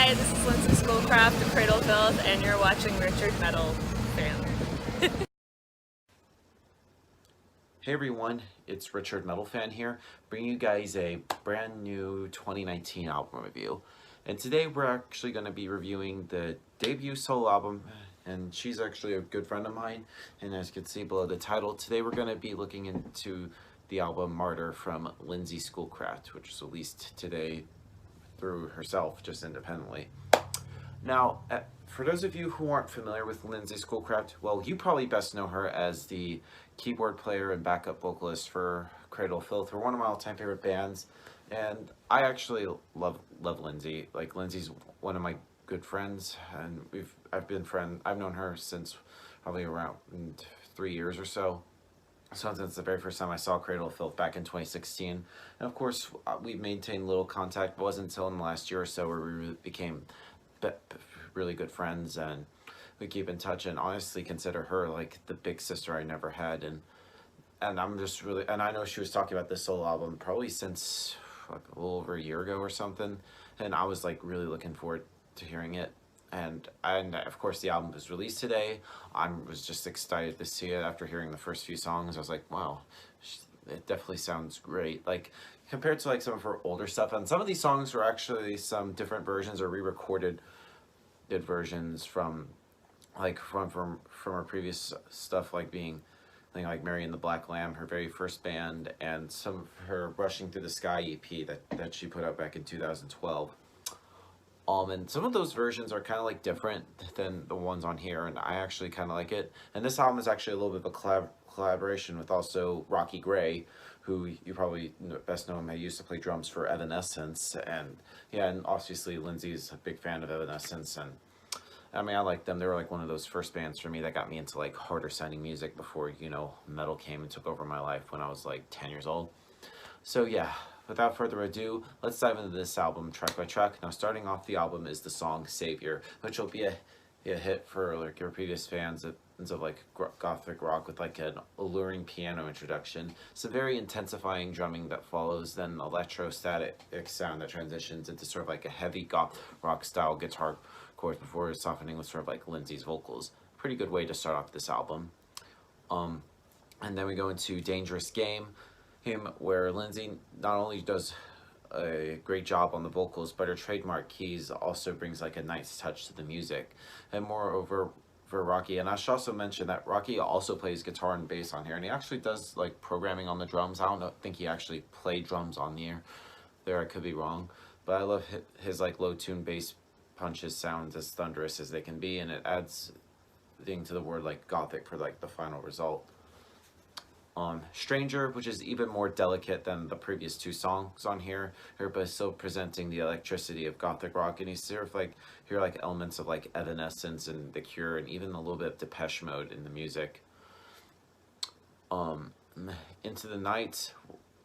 Hi, this is Lindsay Schoolcraft of Cradle, Filth, and you're watching Richard Metal Fan. Hey everyone, it's Richard Metal Fan here, bringing you guys a brand new 2019 album review. And today we're actually going to be reviewing the debut solo album, and she's actually a good friend of mine, and as you can see below the title, today we're going to be looking into the album Martyr from Lindsay Schoolcraft, which was released today through herself, just independently. Now, for those of you who aren't familiar with Lindsay Schoolcraft, well, you probably best know her as the keyboard player and backup vocalist for Cradle, Filth. We're one of my all-time favorite bands, and I actually love Lindsay. Like, Lindsay's one of my good friends, and I've known her since probably around 3 years or so. Since the very first time I saw Cradle Filth back in 2016. And of course, we maintained little contact. It wasn't until in the last year or so where we became really good friends, and we keep in touch, and honestly consider her like the big sister I never had. And I'm just really, and I know she was talking about this solo album probably since like a little over a year ago or something, and I was like really looking forward to hearing it. And of course the album was released today. I was just excited to see it after hearing the first few songs. I was like, wow, it definitely sounds great. Like, compared to like some of her older stuff, and some of these songs were actually some different versions or re-recorded versions from her previous stuff, like being like Mary and the Black Lamb, her very first band, and some of her Rushing Through the Sky EP that she put out back in 2012. And some of those versions are kind of like different than the ones on here, and I actually kind of like it. And this album is actually a little bit of a collaboration with also Rocky Gray, who you probably best know him. He used to play drums for Evanescence, and yeah, and obviously Lindsay's a big fan of Evanescence, and I mean, I like them. They were like one of those first bands for me that got me into like harder sounding music before, you know, metal came and took over my life when I was like 10 years old. So yeah, without further ado, let's dive into this album track by track. Now, starting off the album is the song Savior, which will be a hit for like your previous fans of like gothic rock, with like an alluring piano introduction, some very intensifying drumming that follows, then electrostatic sound that transitions into sort of like a heavy goth rock style guitar chords before softening with sort of like Lindsay's vocals. Pretty good way to start off this album. And then we go into Dangerous Game, where Lindsay not only does a great job on the vocals, but her trademark keys also brings like a nice touch to the music. And moreover, for Rocky, and I should also mention that Rocky also plays guitar and bass on here, and he actually does like programming on the drums. I don't think he actually played drums on there. I could be wrong, but I love his like low tune bass punches sounds as thunderous as they can be, and it adds thing to the word like gothic for like the final result. Stranger, which is even more delicate than the previous two songs on here, but still presenting the electricity of gothic rock, and you sort of like hear like elements of like Evanescence and The Cure, and even a little bit of Depeche Mode in the music. Into the Night.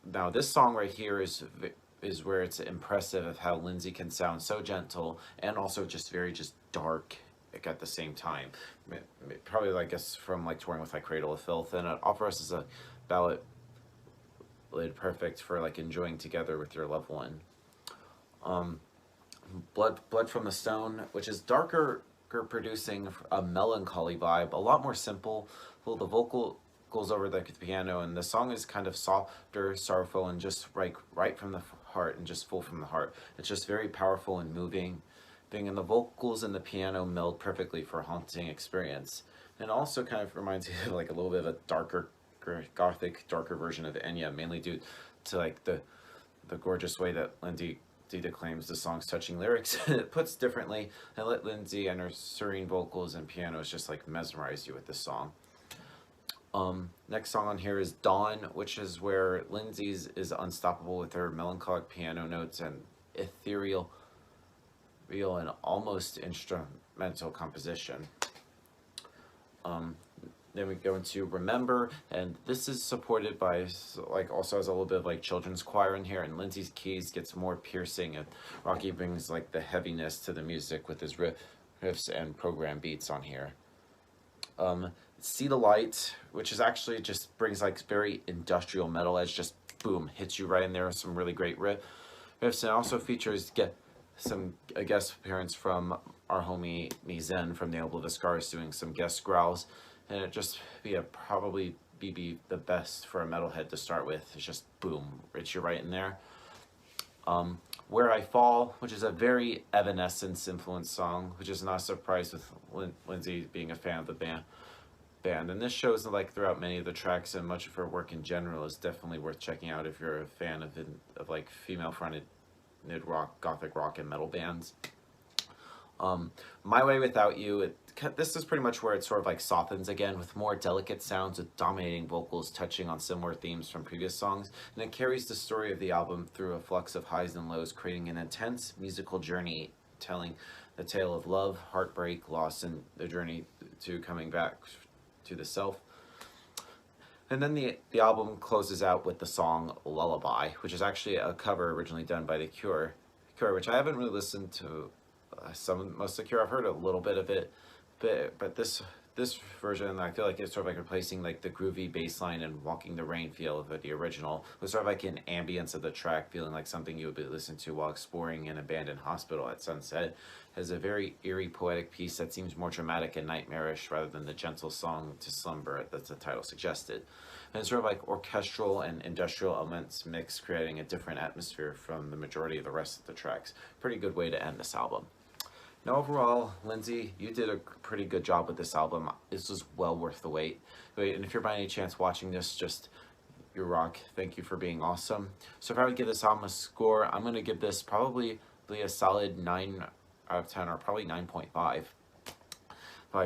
Now this song right here is where it's impressive of how Lindsay can sound so gentle and also just very dark at the same time. Probably like us from like touring with like Cradle of Filth, and it offers us a ballad perfect for like enjoying together with your loved one. Blood from the Stone, which is darker, producing a melancholy vibe, a lot more simple. Well, the vocal goes over the piano, and the song is kind of softer, sorrowful, and just right from the heart, and just full from the heart. It's just very powerful and moving, and the vocals and the piano meld perfectly for a haunting experience. And also kind of reminds you of like a little bit of a darker, gothic, darker version of Enya, mainly due to like the gorgeous way that Lindsay declaims the song's touching lyrics. It puts differently, and let Lindsay and her serene vocals and pianos just like mesmerize you with this song. Next song on here is Dawn, which is where Lindsay's is unstoppable with her melancholic piano notes and ethereal, real, and almost instrumental composition. Then we go into Remember, and this is supported by like also has a little bit of like children's choir in here, and Lindsay's keys gets more piercing, and Rocky brings like the heaviness to the music with his riffs and program beats on here. See the Light, which is actually just brings like very industrial metal edge, just boom, hits you right in there with some really great riffs, and also features a guest appearance from our homie Zen from Nail Blow the Scars doing some guest growls, and it just probably be the best for a metalhead to start with. It's just boom, Richie right in there. Where I Fall, which is a very Evanescence influenced song, which is not a surprise with Lindsay being a fan of the band. And this shows like throughout many of the tracks, and much of her work in general is definitely worth checking out if you're a fan of like female fronted rock, gothic rock, and metal bands. My Way Without You, this is pretty much where it sort of like softens again with more delicate sounds with dominating vocals touching on similar themes from previous songs, and it carries the story of the album through a flux of highs and lows, creating an intense musical journey telling the tale of love, heartbreak, loss, and the journey to coming back to the self. And then the album closes out with the song Lullaby, which is actually a cover originally done by The Cure, which I haven't really listened to most of The Cure. I've heard a little bit of it, but this version, I feel like it's sort of like replacing like the groovy bass line and Walking the Rain feel of the original with sort of like an ambience of the track, feeling like something you would be listening to while exploring an abandoned hospital at sunset. Has a very eerie, poetic piece that seems more dramatic and nightmarish rather than the gentle song to slumber that the title suggested. And it's sort of like orchestral and industrial elements mixed, creating a different atmosphere from the majority of the rest of the tracks. Pretty good way to end this album. Now overall, Lindsay, you did a pretty good job with this album. This was well worth the wait. And if you're by any chance watching this, just, you rock. Thank you for being awesome. So if I would give this album a score, I'm going to give this probably a solid 9 out of 10, or probably 9.5.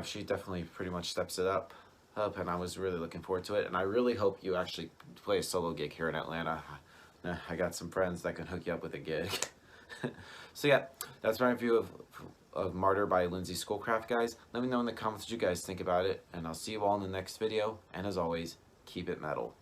She definitely pretty much steps it up, and I was really looking forward to it. And I really hope you actually play a solo gig here in Atlanta. I got some friends that can hook you up with a gig. So yeah, that's my review of Martyr by Lindsay Schoolcraft, guys. Let me know in the comments what you guys think about it, and I'll see you all in the next video. And as always, keep it metal.